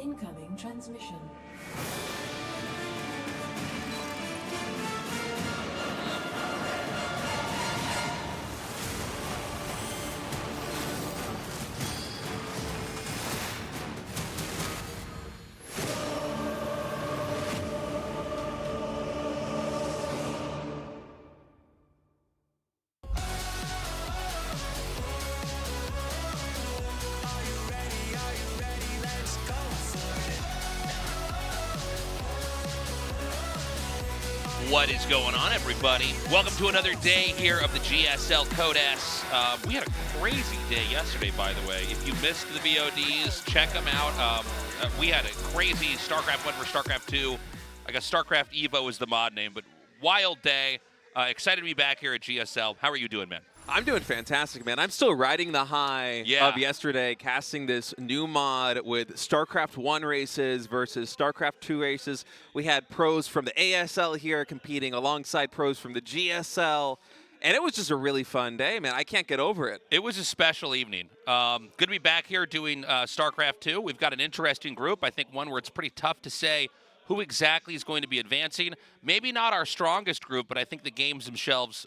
Incoming transmission. What is going on, everybody? Welcome to another day here of the GSL Code S. We had a crazy day yesterday, by the way. If you missed the VODs, check them out. We had a crazy StarCraft 1 for StarCraft 2. I guess StarCraft Evo is the mod name, but wild day. Excited to be back here at GSL. How are you doing, man? I'm doing fantastic, man. I'm still riding the high of yesterday, casting this new mod with StarCraft 1 races versus StarCraft 2 races. We had pros from the ASL here competing alongside pros from the GSL, and it was just a really fun day, man. I can't get over it. It was a special evening. Good to be back here doing StarCraft 2. We've got an interesting group. I think one where it's pretty tough to say who exactly is going to be advancing. Maybe not our strongest group, but I think the games themselves,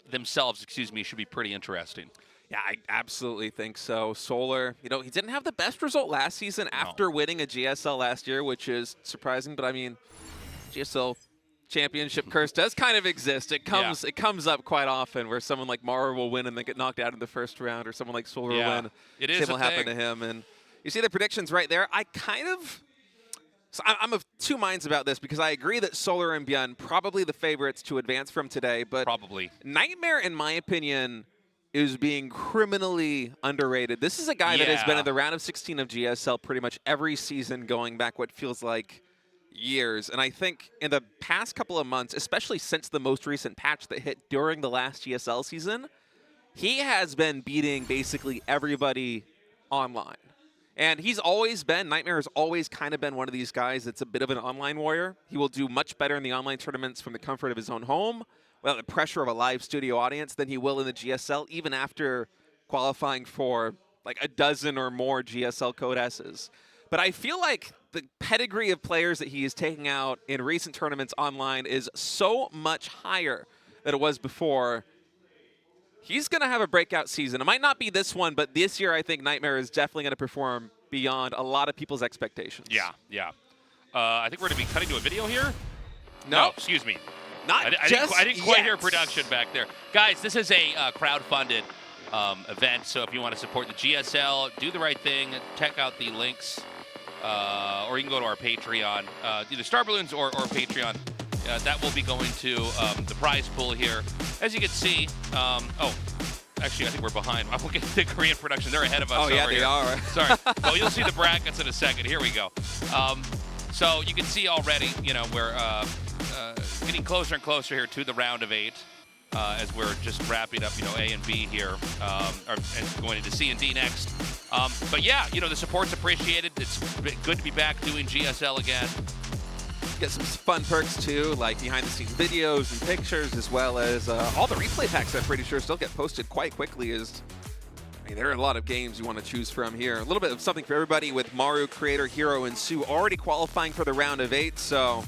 should be pretty interesting. Yeah, I absolutely think so. Solar, he didn't have the best result last season after winning a GSL last year, which is surprising, but I mean, GSL championship curse does kind of exist. It comes up quite often where someone like Mara will win and then get knocked out in the first round, or someone like Solar will win. It is Same will happen to him. And you see the predictions right there. So I'm of two minds about this, because I agree that Solar and ByuN probably the favorites to advance from today, but Nightmare, in my opinion, is being criminally underrated. This is a guy that has been in the round of 16 of GSL pretty much every season going back what feels like years. And I think in the past couple of months, especially since the most recent patch that hit during the last GSL season, he has been beating basically everybody online. And Nightmare has always kind of been one of these guys that's a bit of an online warrior. He will do much better in the online tournaments from the comfort of his own home, without the pressure of a live studio audience, than he will in the GSL, even after qualifying for like a dozen or more GSL Code S's. But I feel like the pedigree of players that he is taking out in recent tournaments online is so much higher than it was before. He's going to have a breakout season. It might not be this one, but this year I think Nightmare is definitely going to perform beyond a lot of people's expectations. Yeah. I think we're going to be cutting to a video here. No, excuse me. I didn't quite hear production back there. Guys, this is a crowd-funded event, so if you want to support the GSL, do the right thing, check out the links, or you can go to our Patreon, either Star Balloons or Patreon. That will be going to the prize pool here. As you can see, actually, I think we're behind. I'm looking at the Korean production. They're ahead of us. Oh, yeah, they are. Sorry. Well, you'll see the brackets in a second. Here we go. So you can see already, we're getting closer and closer here to the round of 8 as we're just wrapping up, A and B here, and going into C and D next. But yeah, the support's appreciated. It's good to be back doing GSL again. Get some fun perks too, like behind-the-scenes videos and pictures, as well as all the replay packs. I'm pretty sure still get posted quite quickly. There are a lot of games you want to choose from here. A little bit of something for everybody with Maru, Creator, Hero, and Sue already qualifying for the round of 8. So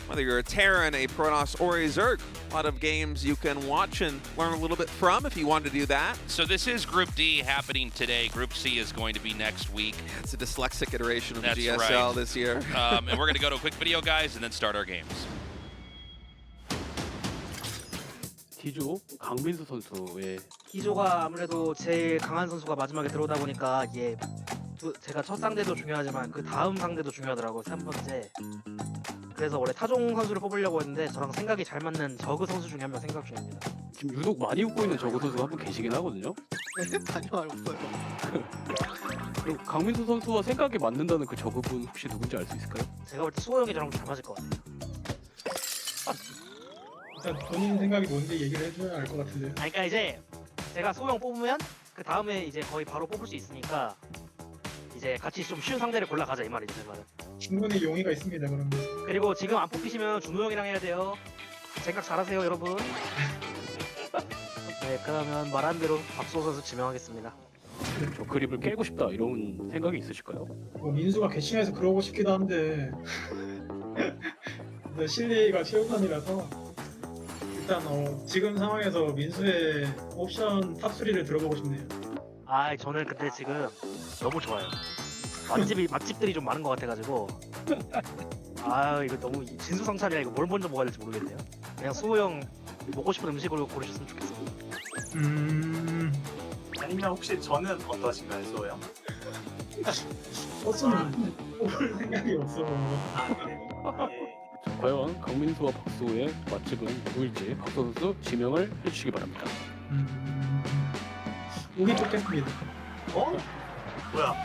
whether you're a Terran, a Protoss, or a Zerg, a lot of games you can watch and learn a little bit from if you want to do that. So this is Group D happening today. Group C is going to be next week. Yeah, it's a dyslexic iteration of the GSL this year. And we're going to go to a quick video, guys, and then start our games. D조 강민수 선수의 D조가 아무래도 제일 강한 선수가 마지막에 들어오다 보니까 제가 첫 상대도 중요하지만 그 다음 상대도 중요하더라고요. 3번째. 그래서 원래 타종 선수를 뽑으려고 했는데 저랑 생각이 잘 맞는 저그 선수 중에 한 명 생각 중입니다. 지금 유독 많이 웃고 있는 저그 선수가 한 분 계시긴 하거든요. 아니요, 없어요. 그리고 강민수 선수와 생각이 맞는다는 그 저그분 혹시 누군지 알 수 있을까요? 제가 볼 때 수호 형이 저랑 잘 맞을 것 같아요. 일단 본인 생각이 뭔지 얘기를 해줘야 알 것 같은데요. 그러니까 이제 제가 수호 형 뽑으면 그 다음에 이제 거의 바로 뽑을 수 있으니까 이제 같이 좀 쉬운 상대를 골라가자 이 말이죠, 제 말은. 충분히 용의가 있습니다, 그러면. 그리고 지금 안 뽑히시면 준호 형이랑 해야 돼요. 생각 잘하세요, 여러분. 네, 그러면 말한 대로 박수호 선수 지명하겠습니다. 저 그립을 깨고 싶다 이런 생각이 있으실까요? 뭐 민수가 개칭해서 그러고 싶기도 한데 근데 실리가 최우선이라서 일단 지금 상황에서 민수의 옵션 탑3를 들어보고 싶네요. 아 저는 근데 지금 너무 좋아요. 맛집들이 좀 많은 것 같아가지고 아 이거 너무 진수성찬이라 이거 뭘 먼저 먹어야 될지 모르겠네요. 그냥 수호 형 먹고 싶은 음식으로 고르셨으면 좋겠어요. 아니면 혹시 저는 어떠신가요, 소영? 버스는 뽑을 생각이 없어. 자, 과연 강민수와 박수호의 맛집은 누구일지 박수 선수 지명을 해주시기 바랍니다. 우기 뽑겠습니다. 어? 뭐야?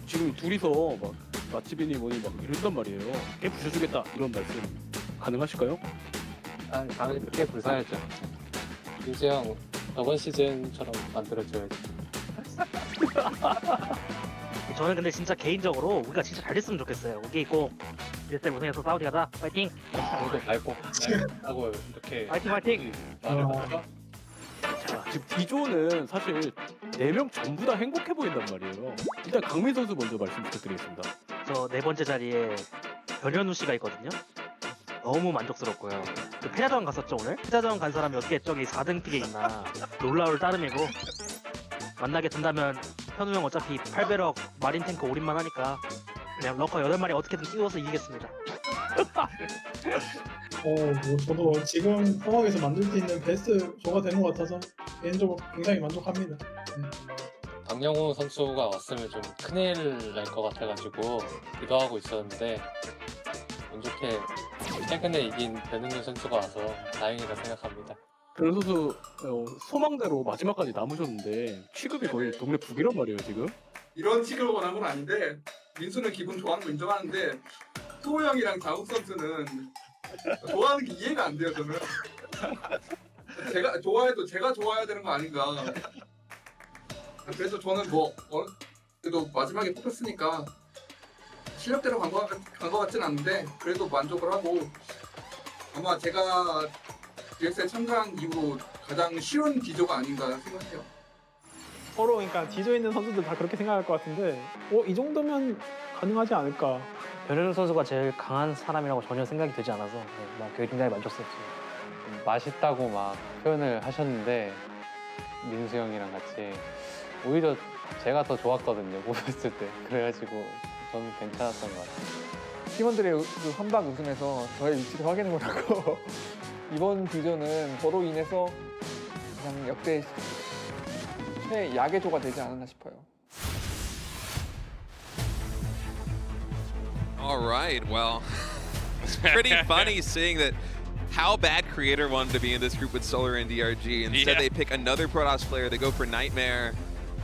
지금 둘이서 막 맛집이니 뭐니 막 이런단 말이에요. 깨 부셔주겠다 이런 말씀 가능하실까요? 아, 당연히 그렇게 불사야죠. 민수 형 저번 시즌처럼 만들어줘야지. 저는 근데 진짜 개인적으로 우리가 진짜 잘 됐으면 좋겠어요. 우기 꼭 GSL 우승해서 사우디 가자. 파이팅! 당도 밟고 하고 이렇게 파이팅 파이팅! 말을 하다가 자, 지금 D조는 사실 4명 전부 다 행복해 보인단 말이에요. 일단 강민 선수 먼저 말씀 부탁드리겠습니다. 저 네 번째 자리에 변현우 씨가 있거든요. 너무 만족스럽고요. 그 패자전 갔었죠 오늘? 패자전 간 사람이 어떻게 저기 4등 픽에 있나 놀라울 따름이고 만나게 된다면 현우 형 어차피 8배럭 마린 탱크 올인만 하니까 그냥 러커 8마리 어떻게든 띄워서 이기겠습니다. 뭐 저도 지금 상황에서 만들 수 있는 베스트 조가 된 것 같아서 개인적으로 굉장히 만족합니다. 박영호 선수가 왔으면 좀 큰일 날 것 같아가지고 기도하고 있었는데 운 좋게 최근에 이긴 변은규 선수가 와서 다행이라 생각합니다. 변 선수 소망대로 마지막까지 남으셨는데 취급이 거의 동네 북이란 말이에요 지금. 이런 취급을 원한 건 아닌데 민수는 기분 좋아하는 거 인정하는데 수호 형이랑 장욱 선수는 좋아하는 게 이해가 안 돼요 저는. 제가 좋아해도 제가 좋아해야 되는 거 아닌가. 그래서 저는 그래도 마지막에 뽑혔으니까 실력대로 간 거 같진 않은데 그래도 만족을 하고 아마 제가 GSL 참가한 이후로 가장 쉬운 D조가 아닌가 생각해요. 서로 그러니까 D조에 있는 선수들 다 그렇게 생각할 것 같은데 이 정도면 가능하지 않을까. 변현우 선수가 제일 강한 사람이라고 전혀 생각이 되지 않아서 그게 굉장히 만족스럽습니다. 맛있다고 막 표현을 하셨는데 민수 형이랑 같이 오히려 제가 더 좋았거든요 뽑았을 때. 그래가지고 저는 괜찮았던 것 같아요. 팀원들의 그 선박 우승에서 저의 위치를 확인을 못하고 이번 D조는 저로 인해서 그냥 역대 최약의 조가 되지 않았나 싶어요. All right, well, it's pretty funny seeing that how bad Creator wanted to be in this group with Solar and DRG. Instead, they pick another Protoss player. They go for Nightmare,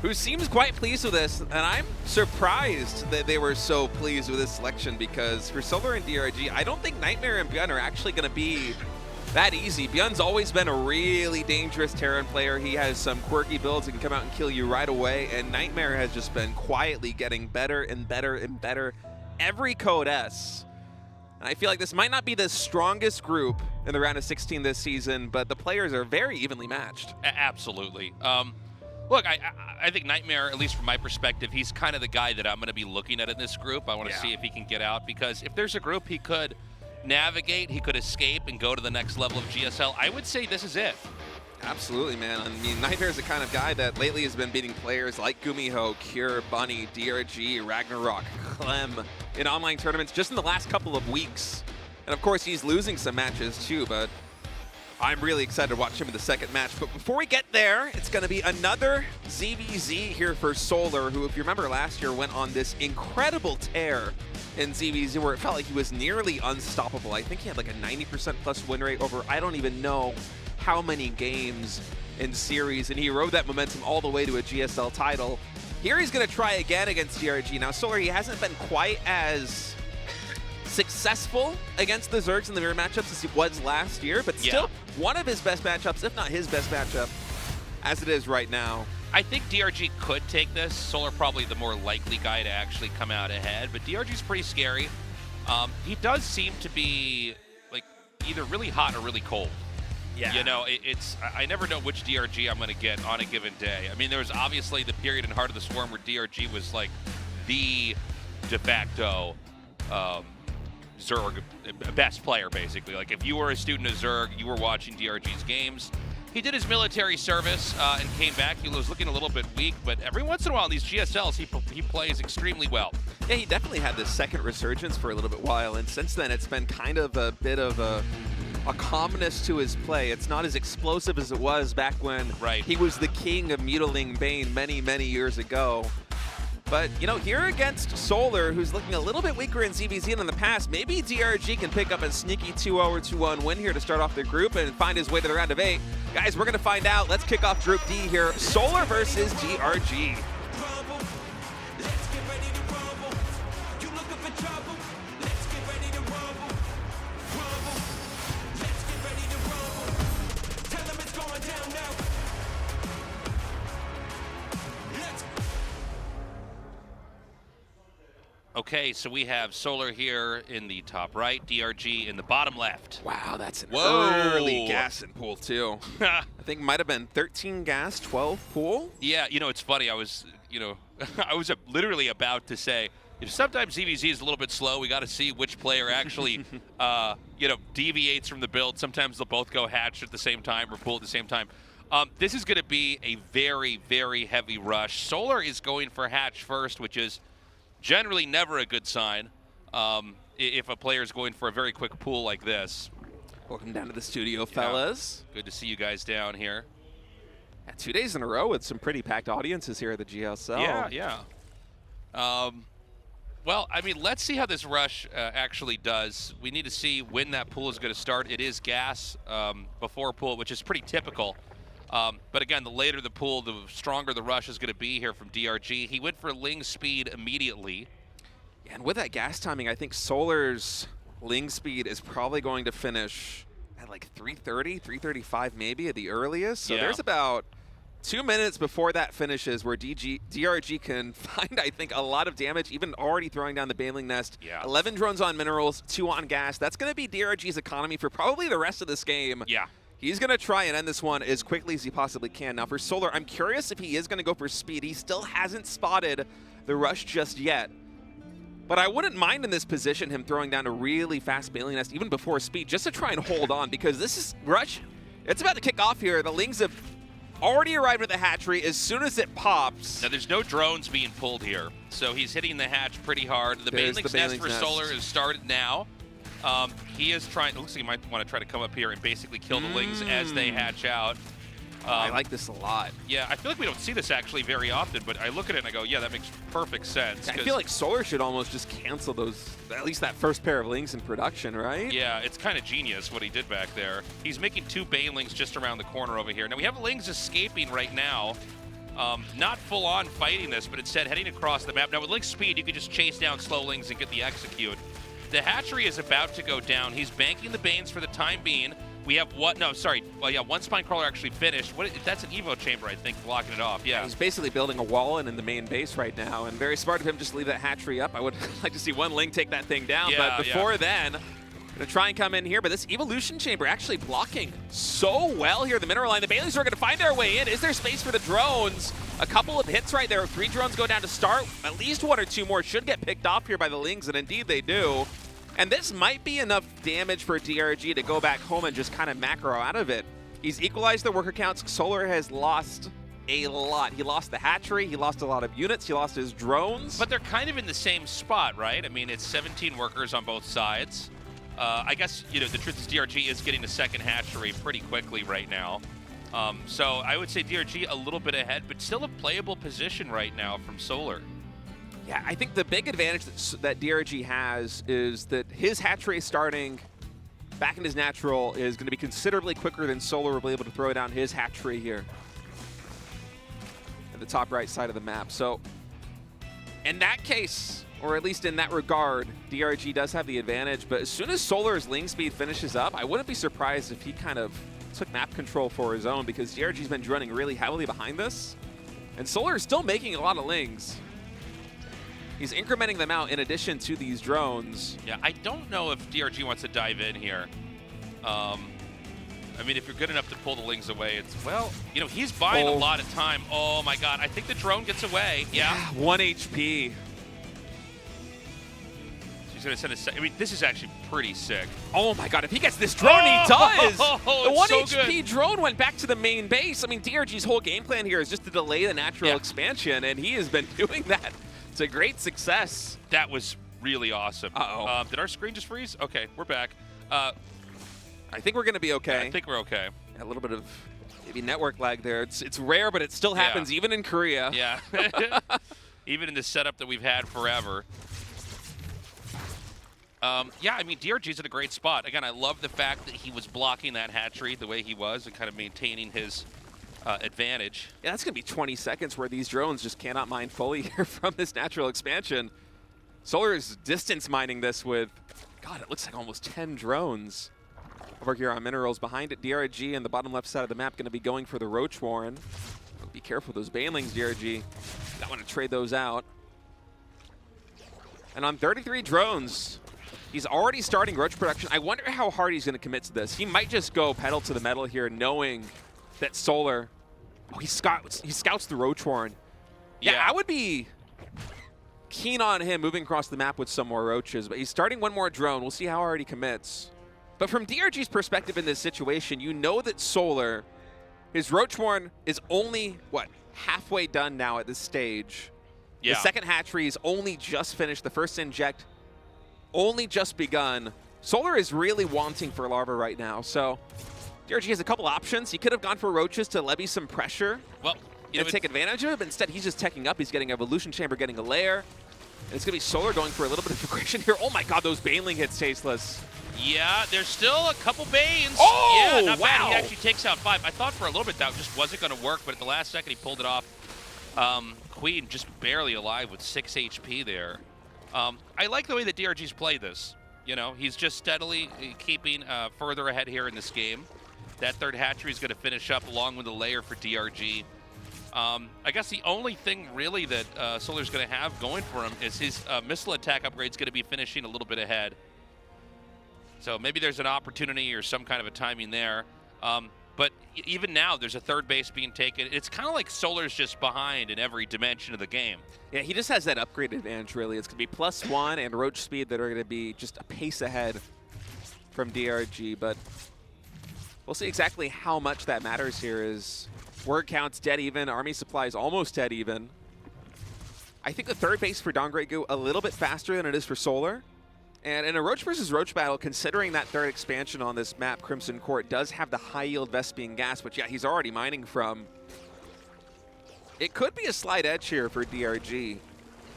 who seems quite pleased with this. And I'm surprised that they were so pleased with this selection because for Solar and DRG, I don't think Nightmare and ByuN are actually going to be that easy. ByuN's always been a really dangerous Terran player. He has some quirky builds that can come out and kill you right away. And Nightmare has just been quietly getting better and better and better every Code S. And I feel like this might not be the strongest group in the round of 16 this season, but the players are very evenly matched. Absolutely. Look, I think Nightmare, at least from my perspective, he's kind of the guy that I'm going to be looking at in this group. I want to see if he can get out, because if there's a group he could navigate, he could escape and go to the next level of GSL, I would say this is it. Absolutely, man. I mean, Nightmare's the kind of guy that lately has been beating players like Gumiho, Cure, Bunny, DRG, Ragnarok, Clem in online tournaments just in the last couple of weeks. And of course, he's losing some matches too, but I'm really excited to watch him in the second match. But before we get there, it's going to be another ZVZ here for Solar, who, if you remember last year, went on this incredible tear in ZVZ where it felt like he was nearly unstoppable. I think he had like a 90% plus win rate over I don't even know how many games in series, and he rode that momentum all the way to a GSL title. Here he's going to try again against DRG. Now, Solar, he hasn't been quite as successful against the Zergs in the mirror matchups as he was last year, but still one of his best matchups, if not his best matchup, as it is right now. I think DRG could take this. Solar probably the more likely guy to actually come out ahead, but DRG's pretty scary. He does seem to be like either really hot or really cold. Yeah. You know, I never know which DRG I'm going to get on a given day. I mean, there was obviously the period in Heart of the Swarm where DRG was like the de facto Zerg best player, basically. Like, if you were a student of Zerg, you were watching DRG's games. He did his military service and came back. He was looking a little bit weak, but every once in a while in these GSLs, he plays extremely well. Yeah, he definitely had this second resurgence for a little bit while, and since then it's been kind of a bit of a calmness to his play. It's not as explosive as it was back when he was the king of Mutiling Bane many, many years ago. But, you know, here against Solar, who's looking a little bit weaker in ZVZ than in the past, maybe DRG can pick up a sneaky 2-0 or 2-1 win here to start off their group and find his way to the round of 8. Guys, we're going to find out. Let's kick off Group D here. Solar versus DRG. Okay, so we have Solar here in the top right, DRG in the bottom left. Wow, that's an early gas and pool, too. I think might have been 13 gas, 12 pool. Yeah, you know, it's funny. I was, you know, I was literally about to say, if sometimes ZVZ is a little bit slow, we got to see which player actually, you know, deviates from the build. Sometimes they'll both go hatch at the same time or pool at the same time. This is going to be a very, very heavy rush. Solar is going for hatch first, which is generally never a good sign if a player is going for a very quick pool like this. Welcome down to the studio, fellas. Good to see you guys down here. Yeah, 2 days in a row with some pretty packed audiences here at the GSL. Yeah. Well, I mean, let's see how this rush actually does. We need to see when that pool is going to start. It is gas before pool, which is pretty typical. But again, the later the pool, the stronger the rush is going to be here from DRG. He went for Ling speed immediately. Yeah, and with that gas timing, I think Solar's Ling speed is probably going to finish at like 330, 335 maybe at the earliest. So there's about 2 minutes before that finishes where DRG can find, I think, a lot of damage, even already throwing down the Baneling Nest. 11 drones on minerals, 2 on gas. That's going to be DRG's economy for probably the rest of this game. He's going to try and end this one as quickly as he possibly can. Now, for Solar, I'm curious if he is going to go for speed. He still hasn't spotted the rush just yet. But I wouldn't mind in this position him throwing down a really fast Baneling Nest even before speed just to try and hold on, because this is rush. It's about to kick off here. The Lings have already arrived at the hatchery as soon as it pops. Now, there's no drones being pulled here, so he's hitting the hatch pretty hard. The Baneling's Nest for Solar is started now. He is trying, it looks like he might want to try to come up here and basically kill the Lings as they hatch out. I like this a lot. Yeah, I feel like we don't see this actually very often, but I look at it and I go, yeah, that makes perfect sense. I feel like Solar should almost just cancel those, at least that first pair of Lings in production, right? Yeah, it's kind of genius what he did back there. He's making 2 Banelings just around the corner over here. Now, we have Lings escaping right now. Not full-on fighting this, but instead heading across the map. Now, with Link speed, you can just chase down slow Lings and get the execute. The hatchery is about to go down. He's banking the Banes for the time being. We have one, no, sorry. Well, yeah, one Spine Crawler actually finished. That's an Evo chamber, I think, blocking it off. Yeah. He's basically building a wall in the main base right now, and very smart of him just to leave that hatchery up. I would like to see one Ling take that thing down, but before then, gonna try and come in here, but this Evolution Chamber actually blocking so well here. The mineral line, the Baileys are gonna find their way in. Is there space for the drones? A couple of hits right there. 3 drones go down to start. At least 1 or 2 more should get picked off here by the Lings, and indeed they do. And this might be enough damage for DRG to go back home and just kind of macro out of it. He's equalized the worker counts. Solar has lost a lot. He lost the hatchery. He lost a lot of units. He lost his drones. But they're kind of in the same spot, right? I mean, it's 17 workers on both sides. I guess, you know, the truth is DRG is getting a second hatchery pretty quickly right now. So I would say DRG a little bit ahead, but still a playable position right now from Solar. Yeah, I think the big advantage that DRG has is that his hatchery starting back in his natural is going to be considerably quicker than Solar will be able to throw down his hatchery here at the top right side of the map. So in that case, or at least in that regard, DRG does have the advantage. But as soon as Solar's Ling speed finishes up, I wouldn't be surprised if he kind of took map control for his own, because DRG's been running really heavily behind this. And Solar is still making a lot of Lings. He's incrementing them out in addition to these drones. Yeah, I don't know if DRG wants to dive in here. I mean, if you're good enough to pull the Lings away, it's, well, you know, he's buying a lot of time. Oh my God, I think the drone gets away. Yeah. 1 HP. He's going to send a I mean, this is actually pretty sick. Oh my God, if he gets this drone, he does! The 1 so HP good. drone went back to the main base. I mean, DRG's whole game plan here is just to delay the natural expansion, and he has been doing that. It's a great success. That was really awesome. Uh-oh. Did our screen just freeze? Okay, we're back. I think we're going to be okay. I think we're okay. A little bit of maybe network lag there. It's rare, but it still happens even in Korea. Yeah. Even in the setup that we've had forever. Yeah, I mean, DRG's in a great spot. Again, I love the fact that he was blocking that hatchery the way he was and kind of maintaining his advantage. Yeah, that's going to be 20 seconds where these drones just cannot mine fully here from this natural expansion. Solar is distance mining this with, God, it looks like almost 10 drones over here on minerals. Behind it, DRG in the bottom left side of the map going to be going for the Roach Warren. Be careful with those banelings, DRG. Don't want to trade those out. And on 33 drones, he's already starting Roach production. I wonder how hard he's going to commit to this. He might just go pedal to the metal here, knowing that Solar, he scouts the Roach Warren. Yeah, I would be keen on him moving across the map with some more roaches, but he's starting one more drone. We'll see how hard he commits. But from DRG's perspective in this situation, you know that Solar, his Roach Warren is only, what, halfway done now at this stage. Yeah. The second hatchery is only just finished. The first inject only just begun. Solar is really wanting for larva right now, so DRG has a couple options. He could have gone for roaches to levy some pressure. Well, and take advantage of it, but instead he's just teching up. He's getting Evolution Chamber, getting a lair. And it's going to be Solar going for a little bit of aggression here. Oh my God, those Baneling hits tasteless. Yeah, there's still a couple Banes. Oh, yeah, not bad. wow. He actually takes out 5. I thought for a little bit that just wasn't going to work, but at the last second he pulled it off. Queen just barely alive with 6 HP there. I like the way that DRG's played this. You know, he's just steadily keeping further ahead here in this game. That third hatchery is going to finish up along with the layer for DRG. I guess the only thing really that Solar's going to have going for him is his missile attack upgrade's going to be finishing a little bit ahead. So maybe there's an opportunity or some kind of a timing there. But even now, there's a third base being taken. It's kind of like Solar's just behind in every dimension of the game. Yeah, he just has that upgrade advantage, really. It's going to be +1 and Roach speed that are going to be just a pace ahead from DRG. But we'll see exactly how much that matters here. Is word count's dead even, army supplies almost dead even. I think the third base for Dongregu a little bit faster than it is for Solar. And in a Roach versus Roach battle, considering that third expansion on this map, Crimson Court does have the high-yield Vespian gas, which, yeah, he's already mining from. It could be a slight edge here for DRG.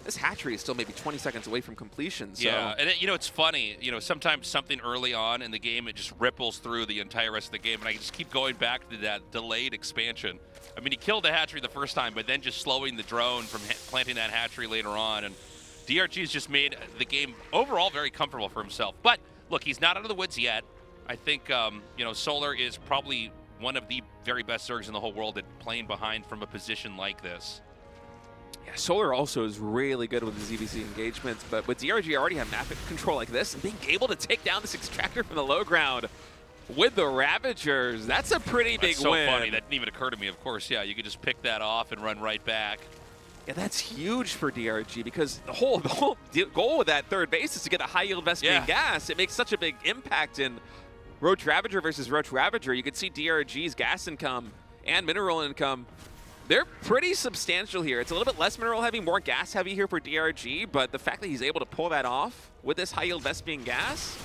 This hatchery is still maybe 20 seconds away from completion. So. Yeah, and you know, it's funny. You know, sometimes something early on in the game, it just ripples through the entire rest of the game, and I just keep going back to that delayed expansion. I mean, he killed the hatchery the first time, but then just slowing the drone from planting that hatchery later on, and DRG's just made the game overall very comfortable for himself. But look, he's not out of the woods yet. I think you know, Solar is probably one of the very best Zergs in the whole world at playing behind from a position like this. Yeah, Solar also is really good with his EVC engagements, but with DRG already have map control like this, and being able to take down this extractor from the low ground with the Ravagers, that's a pretty big win. win. So funny, that didn't even occur to me, of course. Yeah, you could just pick that off and run right back. Yeah, that's huge for DRG because the whole goal with that third base is to get a high-yield Vespian gas. It makes such a big impact in Roach Ravager versus Roach Ravager. You can see DRG's gas income and mineral income. They're pretty substantial here. It's a little bit less mineral heavy, more gas heavy here for DRG, but the fact that he's able to pull that off with this high-yield Vespian gas,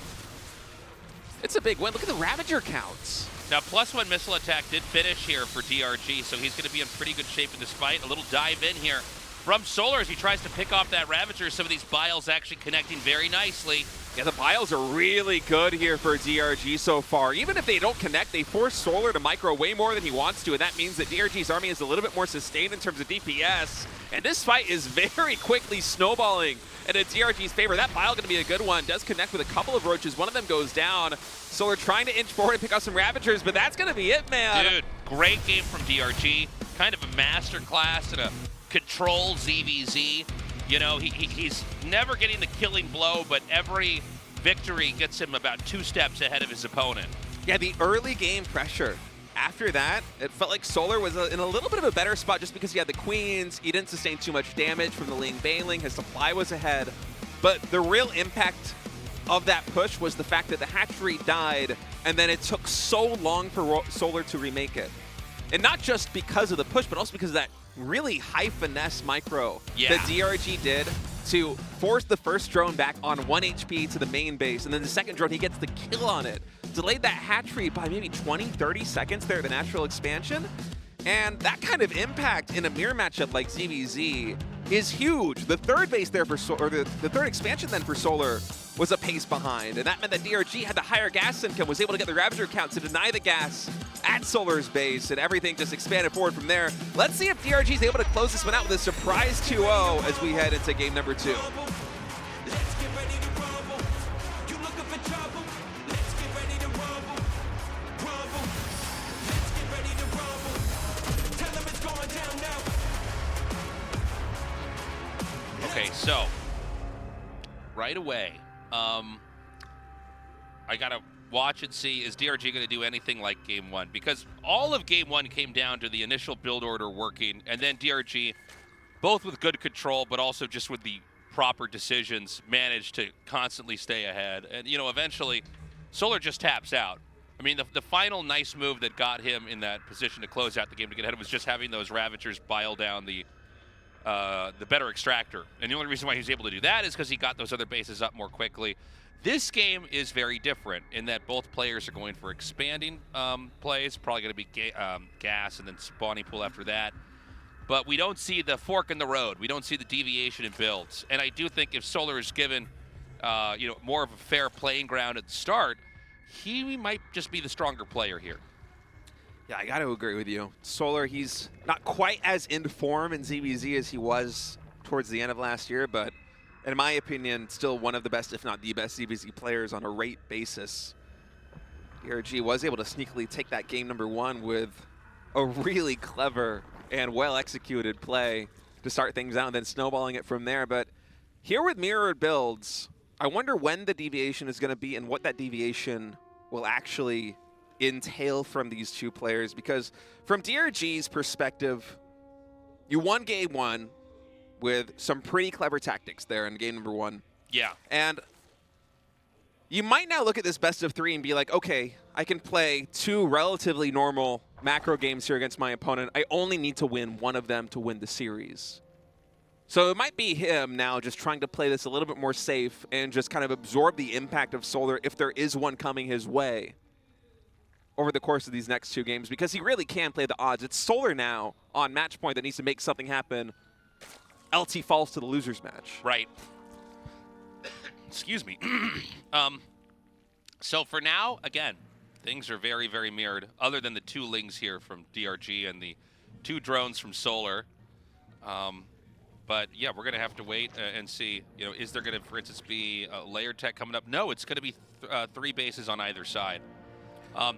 it's a big win. Look at the Ravager counts. Now, +1 missile attack did finish here for DRG, so he's going to be in pretty good shape in this fight. A little dive in here from Solar as he tries to pick off that Ravager. Some of these biles actually connecting very nicely. Yeah, the biles are really good here for DRG so far. Even if they don't connect, they force Solar to micro way more than he wants to, and that means that DRG's army is a little bit more sustained in terms of DPS. And this fight is very quickly snowballing in DRG's favor. That bile going to be a good one. Does connect with a couple of roaches. One of them goes down. Solar trying to inch forward and pick up some Ravagers, but that's going to be it, man. Dude, great game from DRG. Kind of a master class in a control ZVZ. You know, he's never getting the killing blow, but every victory gets him about 2 steps ahead of his opponent. Yeah, the early game pressure. After that, it felt like Solar was in a little bit of a better spot just because he had the queens. He didn't sustain too much damage from the lane bailing. His supply was ahead. But the real impact of that push was the fact that the hatchery died, and then it took so long for Solar to remake it. And not just because of the push, but also because of that really high finesse micro that DRG did to force the first drone back on 1 HP to the main base, and then the second drone, he gets the kill on it. Delayed that hatchery by maybe 20, 30 seconds there at the natural expansion. And that kind of impact in a mirror matchup like ZVZ is huge. The third base there for Solar, or the third expansion then for Solar was a pace behind, and that meant that DRG had the higher gas income, was able to get the Ravager count to deny the gas at Solar's base, and everything just expanded forward from there. Let's see if DRG is able to close this one out with a surprise 2-0 as we head into game number 2. Okay, so right away, I gotta watch and see, is DRG gonna do anything like game 1? Because all of game 1 came down to the initial build order working, and then DRG, both with good control, but also just with the proper decisions, managed to constantly stay ahead. And, you know, eventually, Solar just taps out. I mean, the final nice move that got him in that position to close out the game to get ahead was just having those Ravagers bile down the better extractor. And the only reason why he was able to do that is because he got those other bases up more quickly. This game is very different in that both players are going for expanding plays, probably going to be gas and then spawning pool after that. But we don't see the fork in the road. We don't see the deviation in builds. And I do think if Solar is given you know, more of a fair playing ground at the start, he might just be the stronger player here. Yeah, I got to agree with you. Solar, he's not quite as in form in ZVZ as he was towards the end of last year, but in my opinion, still one of the best, if not the best, ZVZ players on a rate basis. DRG was able to sneakily take that game number 1 with a really clever and well-executed play to start things out and then snowballing it from there. But here with mirrored builds, I wonder when the deviation is going to be and what that deviation will actually entail from these two players, because from DRG's perspective, you won game 1 with some pretty clever tactics there in game number 1. Yeah. And you might now look at this best of 3 and be like, okay, I can play 2 relatively normal macro games here against my opponent. I only need to win one of them to win the series. So it might be him now just trying to play this a little bit more safe and just kind of absorb the impact of Solar if there is one coming his way over the course of these next 2 games, because he really can play the odds. It's Solar now on match point that needs to make something happen. LT falls to the loser's match. Right. Excuse me. So for now, again, things are very, very mirrored, other than the 2 lings here from DRG and the 2 drones from Solar. But yeah, we're going to have to wait and see. You know, is there going to, for instance, be a layer tech coming up? No, it's going to be 3 bases on either side.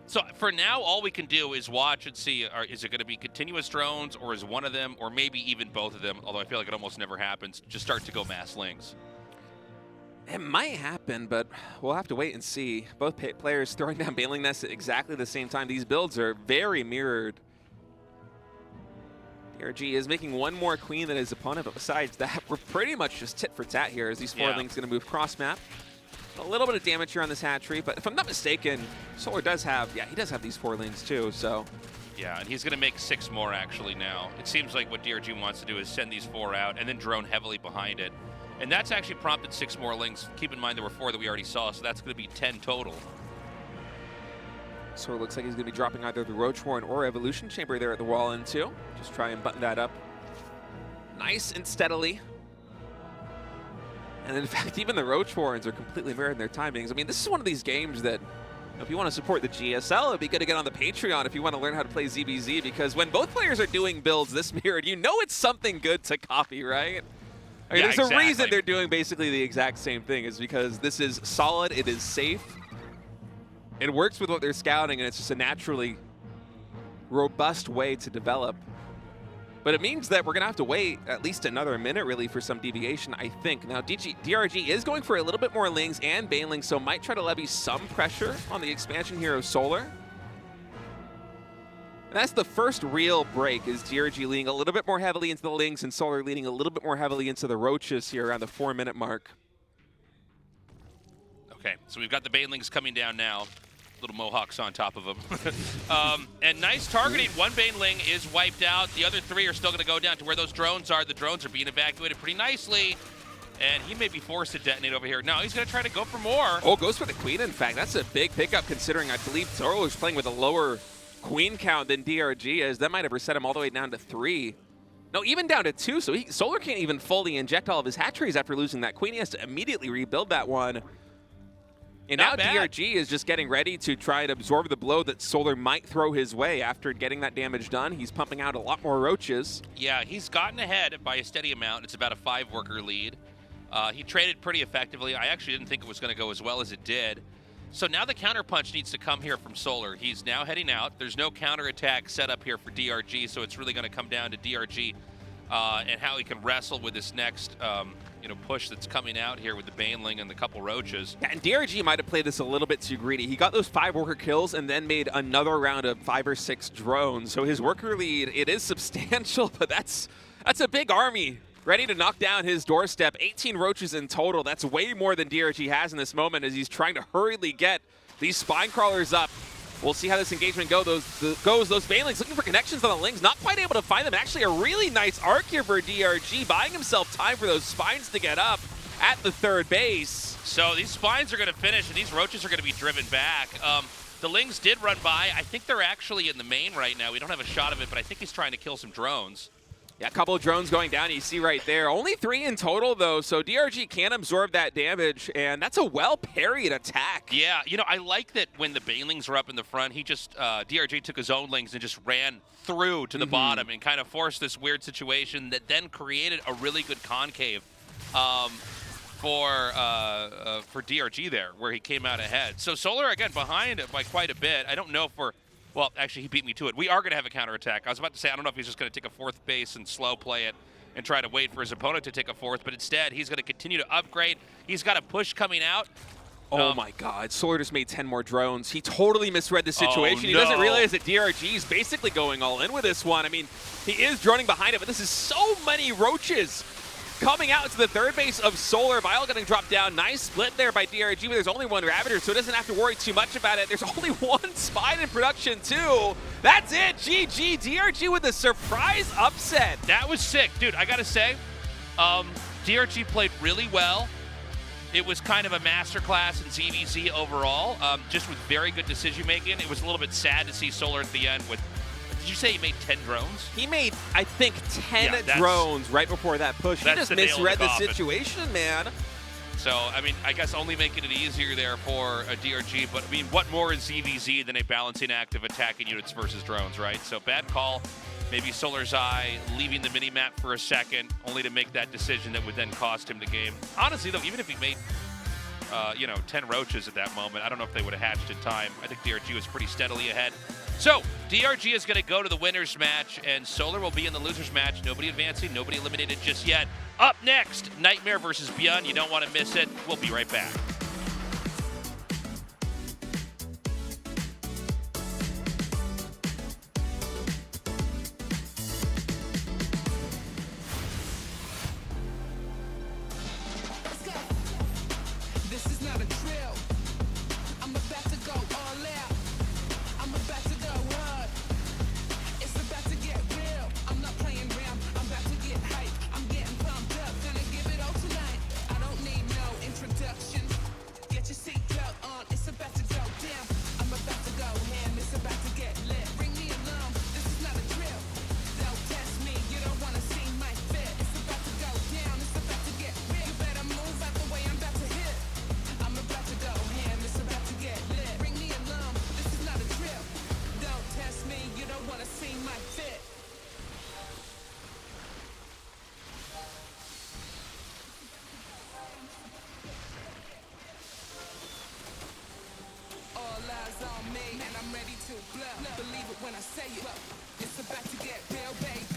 So for now, all we can do is watch and see, is it going to be continuous drones, or is one of them, or maybe even both of them, although I feel like it almost never happens, just start to go mass lings? It might happen, but we'll have to wait and see. Both players throwing down Bailing Nest at exactly the same time. These builds are very mirrored. DRG is making 1 more queen than his opponent, but besides that, we're pretty much just tit for tat here as these 4 links going to move cross map. A little bit of damage here on this hatchery, but if I'm not mistaken, Solar does have, he does have these 4 lanes too, so. Yeah, and he's going to make 6 more actually now. It seems like what DRG wants to do is send these 4 out and then drone heavily behind it. And that's actually prompted 6 more links. Keep in mind there were 4 that we already saw, so that's going to be 10 total. So it looks like he's going to be dropping either the Roach Warren or Evolution Chamber there at the wall in too. Just try and button that up nice and steadily. And in fact, even the Roach Warrens are completely mirrored in their timings. I mean, this is one of these games that, if you want to support the GSL, it'd be good to get on the Patreon if you want to learn how to play ZVZ, because when both players are doing builds this mirrored, you know it's something good to copy, right? I mean, there's a reason they're doing basically the exact same thing, is because this is solid, it is safe, it works with what they're scouting, and it's just a naturally robust way to develop. But But it means that we're going to have to wait at least another minute, really, for some deviation, I think. Now, DRG is going for a little bit more Lings and Banelings, so might try to levy some pressure on the expansion here of Solar. And that's the first real break, is DRG leaning a little bit more heavily into the Lings and Solar leaning a little bit more heavily into the Roaches here around the 4-minute mark. Okay, so we've got the Banelings coming down now. Little mohawks on top of them. And nice targeting. One Baneling is wiped out. The other 3 are still going to go down to where those drones are. The drones are being evacuated pretty nicely. And he may be forced to detonate over here. No, he's going to try to go for more. Oh, goes for the Queen, in fact. That's a big pickup considering I believe Solar is playing with a lower Queen count than DRG is. That might have reset him all the way down to 3. No, even down to 2. So Solar can't even fully inject all of his hatcheries after losing that Queen. He has to immediately rebuild that one. And now DRG is just getting ready to try and absorb the blow that Solar might throw his way after getting that damage done. He's pumping out a lot more Roaches. Yeah, he's gotten ahead by a steady amount. It's about a 5-worker lead. He traded pretty effectively. I actually didn't think it was going to go as well as it did. So now the counterpunch needs to come here from Solar. He's now heading out. There's no counterattack set up here for DRG, so it's really going to come down to DRG and how he can wrestle with this next push that's coming out here with the Baneling and the couple Roaches. Yeah, and DRG might have played this a little bit too greedy. He got those 5 worker kills and then made another round of 5 or 6 drones. So his worker lead, it is substantial, but that's a big army ready to knock down his doorstep. 18 Roaches in total. That's way more than DRG has in this moment as he's trying to hurriedly get these spine crawlers up. We'll see how this engagement goes. Those Banelings looking for connections on the Lings, not quite able to find them. Actually, a really nice arc here for DRG, buying himself time for those spines to get up at the 3rd base. So these spines are going to finish, and these Roaches are going to be driven back. The Lings did run by. I think they're actually in the main right now. We don't have a shot of it, but I think he's trying to kill some drones. Yeah, a couple of drones going down, you see right there. Only 3 in total, though, so DRG can absorb that damage, and that's a well-parried attack. Yeah, I like that when the Banelings were up in the front, he just, DRG took his own Lings and just ran through to the bottom and kind of forced this weird situation that then created a really good concave for DRG there, where he came out ahead. So Solar, again, behind by quite a bit. I don't know if we're... Well, actually, he beat me to it. We are going to have a counterattack. I was about to say, I don't know if he's just going to take a 4th base and slow play it and try to wait for his opponent to take a 4th, but instead, he's going to continue to upgrade. He's got a push coming out. Oh my God, Solar just made 10 more drones. He totally misread the situation. Oh, He doesn't realize that DRG is basically going all in with this one. I mean, he is droning behind it, but this is so many Roaches coming out to the 3rd base of Solar. ByuN getting dropped down. Nice split there by DRG, but there's only 1 Ravager, so it doesn't have to worry too much about it. There's only 1 Spine in production, too. That's it. GG. DRG with a surprise upset. That was sick. Dude, I got to say, DRG played really well. It was kind of a masterclass in ZVZ overall, just with very good decision-making. It was a little bit sad to see Solar at the end with... Did you say he made 10 drones? He made, I think, 10 drones right before that push. He just misread the situation, man. So, I mean, I guess only making it easier there for a DRG, but I mean, what more is ZVZ than a balancing act of attacking units versus drones, right? So, bad call. Maybe Solar's Eye leaving the mini-map for a second, only to make that decision that would then cost him the game. Honestly, though, even if he made, 10 Roaches at that moment, I don't know if they would have hatched in time. I think DRG was pretty steadily ahead. So, DRG is going to go to the winner's match, and Solar will be in the loser's match. Nobody advancing, nobody eliminated just yet. Up next, Nightmare versus ByuN. You don't want to miss it. We'll be right back. Believe it when I say it. It's about to get real, baby.